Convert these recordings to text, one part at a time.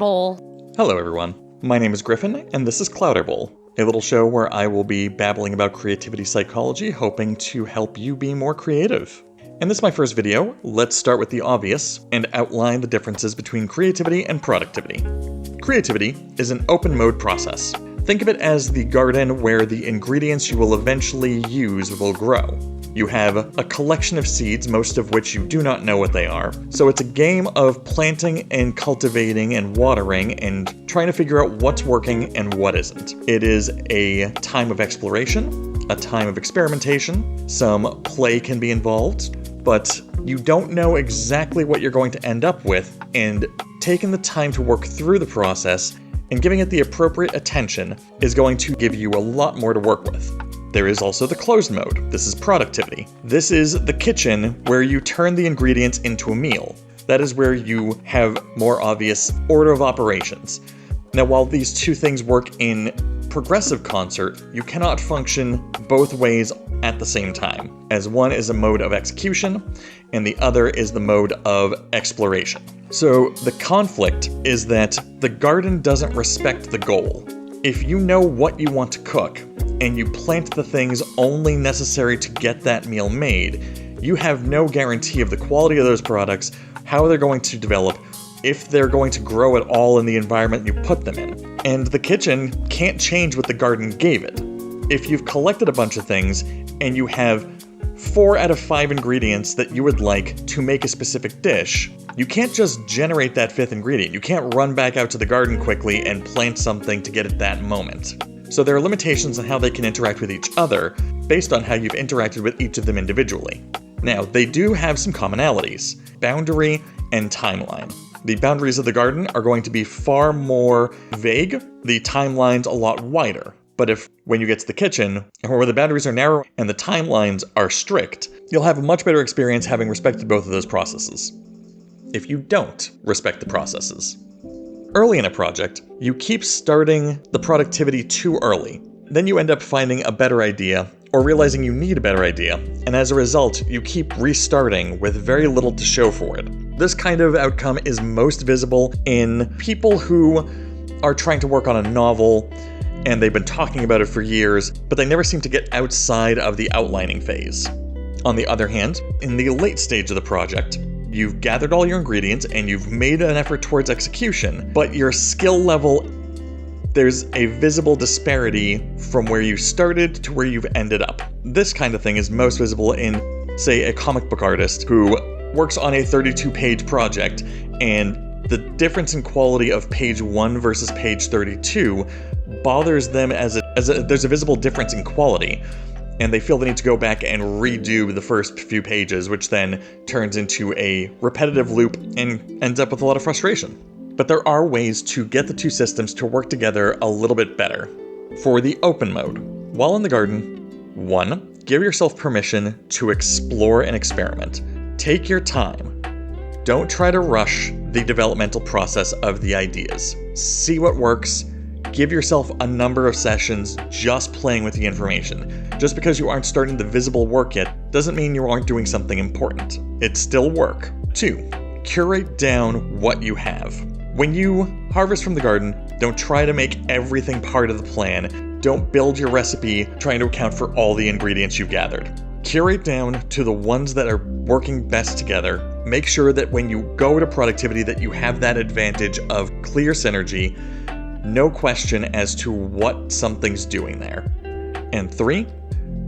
Bowl. Hello everyone, my name is Griffin, and this is Clouder Bowl, a little show where I will be babbling about creativity psychology, hoping to help you be more creative. In this my first video, let's start with the obvious and outline the differences between creativity and productivity. Creativity is an open mode process. Think of it as the garden where the ingredients you will eventually use will grow. You have a collection of seeds, most of which you do not know what they are. So it's a game of planting and cultivating and watering and trying to figure out what's working and what isn't. It is a time of exploration, a time of experimentation. Some play can be involved, but you don't know exactly what you're going to end up with, and taking the time to work through the process and giving it the appropriate attention is going to give you a lot more to work with. There is also the closed mode. This is productivity. This is the kitchen where you turn the ingredients into a meal. That is where you have more obvious order of operations. Now, while these two things work in progressive concert, you cannot function both ways at the same time, as one is a mode of execution and the other is the mode of exploration. So the conflict is that the garden doesn't respect the goal. If you know what you want to cook, and you plant the things only necessary to get that meal made, you have no guarantee of the quality of those products, how they're going to develop, if they're going to grow at all in the environment you put them in. And the kitchen can't change what the garden gave it. If you've collected a bunch of things, and you have 4 out of 5 ingredients that you would like to make a specific dish, you can't just generate that 5th ingredient. You can't run back out to the garden quickly and plant something to get it that moment. So there are limitations on how they can interact with each other based on how you've interacted with each of them individually. Now, they do have some commonalities: boundary and timeline. The boundaries of the garden are going to be far more vague, the timeline's a lot wider. But when you get to the kitchen, where the boundaries are narrow and the timelines are strict, you'll have a much better experience having respected both of those processes. If you don't respect the processes, early in a project, you keep starting the productivity too early. Then you end up finding a better idea, or realizing you need a better idea, and as a result, you keep restarting with very little to show for it. This kind of outcome is most visible in people who are trying to work on a novel, and they've been talking about it for years, but they never seem to get outside of the outlining phase. On the other hand, in the late stage of the project, you've gathered all your ingredients and you've made an effort towards execution, but your skill level, there's a visible disparity from where you started to where you've ended up. This kind of thing is most visible in, say, a comic book artist who works on a 32-page project, and the difference in quality of page 1 versus page 32 bothers them there's a visible difference in quality. And they feel the need to go back and redo the first few pages, which then turns into a repetitive loop and ends up with a lot of frustration. But there are ways to get the two systems to work together a little bit better. For the open mode, while in the garden, 1. Give yourself permission to explore and experiment. Take your time. Don't try to rush the developmental process of the ideas. See what works. Give yourself a number of sessions just playing with the information. Just because you aren't starting the visible work yet doesn't mean you aren't doing something important. It's still work. 2. Curate down what you have. When you harvest from the garden, don't try to make everything part of the plan. Don't build your recipe trying to account for all the ingredients you've gathered. Curate down to the ones that are working best together. Make sure that when you go to productivity that you have that advantage of clear synergy, no question as to what something's doing there. And 3,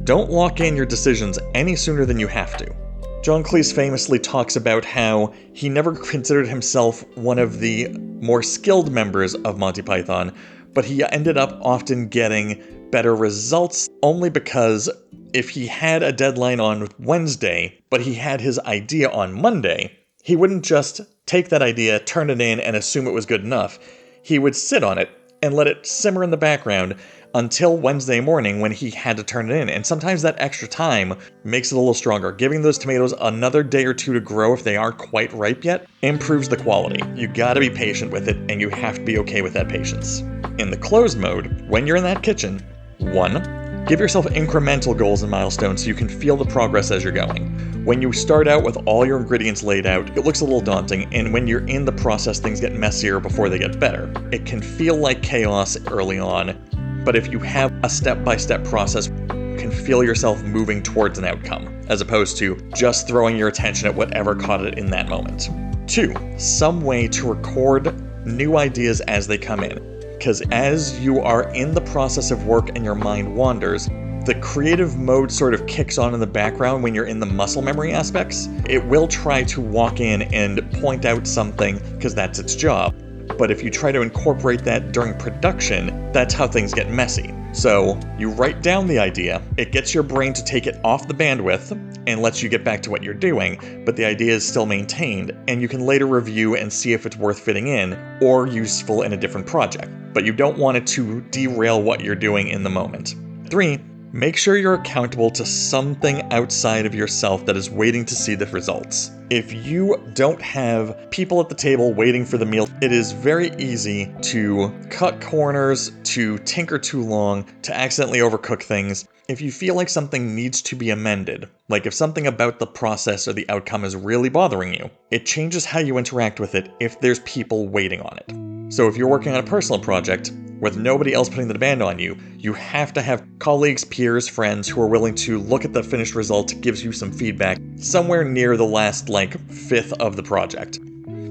don't lock in your decisions any sooner than you have to. John Cleese famously talks about how he never considered himself one of the more skilled members of Monty Python, but he ended up often getting better results only because if he had a deadline on Wednesday, but he had his idea on Monday, he wouldn't just take that idea, turn it in, and assume it was good enough. He would sit on it and let it simmer in the background until Wednesday morning when he had to turn it in. And sometimes that extra time makes it a little stronger. Giving those tomatoes another day or two to grow if they aren't quite ripe yet improves the quality. You gotta be patient with it, and you have to be okay with that patience. In the closed mode, when you're in that kitchen, 1. Give yourself incremental goals and milestones so you can feel the progress as you're going. When you start out with all your ingredients laid out, it looks a little daunting, and when you're in the process, things get messier before they get better. It can feel like chaos early on, but if you have a step-by-step process, you can feel yourself moving towards an outcome, as opposed to just throwing your attention at whatever caught it in that moment. 2. Some way to record new ideas as they come in. Because as you are in the process of work and your mind wanders, the creative mode sort of kicks on in the background when you're in the muscle memory aspects. It will try to walk in and point out something because that's its job. But if you try to incorporate that during production, that's how things get messy. So you write down the idea, it gets your brain to take it off the bandwidth and lets you get back to what you're doing, but the idea is still maintained, and you can later review and see if it's worth fitting in or useful in a different project. But you don't want it to derail what you're doing in the moment. 3. Make sure you're accountable to something outside of yourself that is waiting to see the results. If you don't have people at the table waiting for the meal, it is very easy to cut corners, to tinker too long, to accidentally overcook things. If you feel like something needs to be amended, like if something about the process or the outcome is really bothering you, it changes how you interact with it if there's people waiting on it. So if you're working on a personal project, with nobody else putting the demand on you, you have to have colleagues, peers, friends who are willing to look at the finished result, gives you some feedback somewhere near the last, fifth of the project.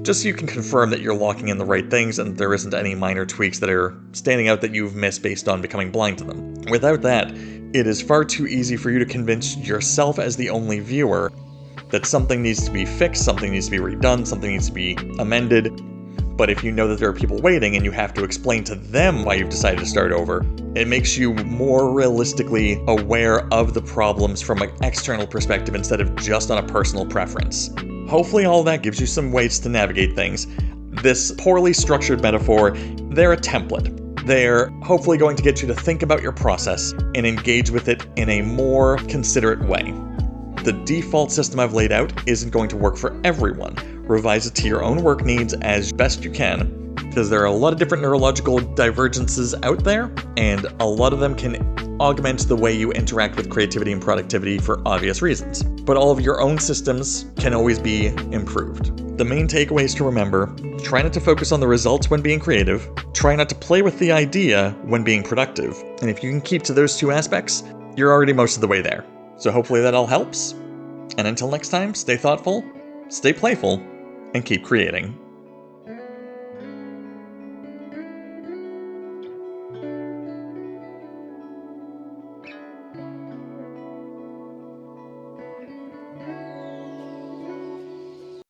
Just so you can confirm that you're locking in the right things and there isn't any minor tweaks that are standing out that you've missed based on becoming blind to them. Without that, it is far too easy for you to convince yourself as the only viewer that something needs to be fixed, something needs to be redone, something needs to be amended. But if you know that there are people waiting and you have to explain to them why you've decided to start over, it makes you more realistically aware of the problems from an external perspective instead of just on a personal preference. Hopefully all that gives you some ways to navigate things. This poorly structured metaphor, they're a template. They're hopefully going to get you to think about your process and engage with it in a more considerate way. The default system I've laid out isn't going to work for everyone. Revise it to your own work needs as best you can, because there are a lot of different neurological divergences out there, and a lot of them can augment the way you interact with creativity and productivity for obvious reasons. But all of your own systems can always be improved. The main takeaway is to remember, try not to focus on the results when being creative, try not to play with the idea when being productive, and if you can keep to those two aspects, you're already most of the way there. So hopefully that all helps, and until next time, stay thoughtful, stay playful, and keep creating.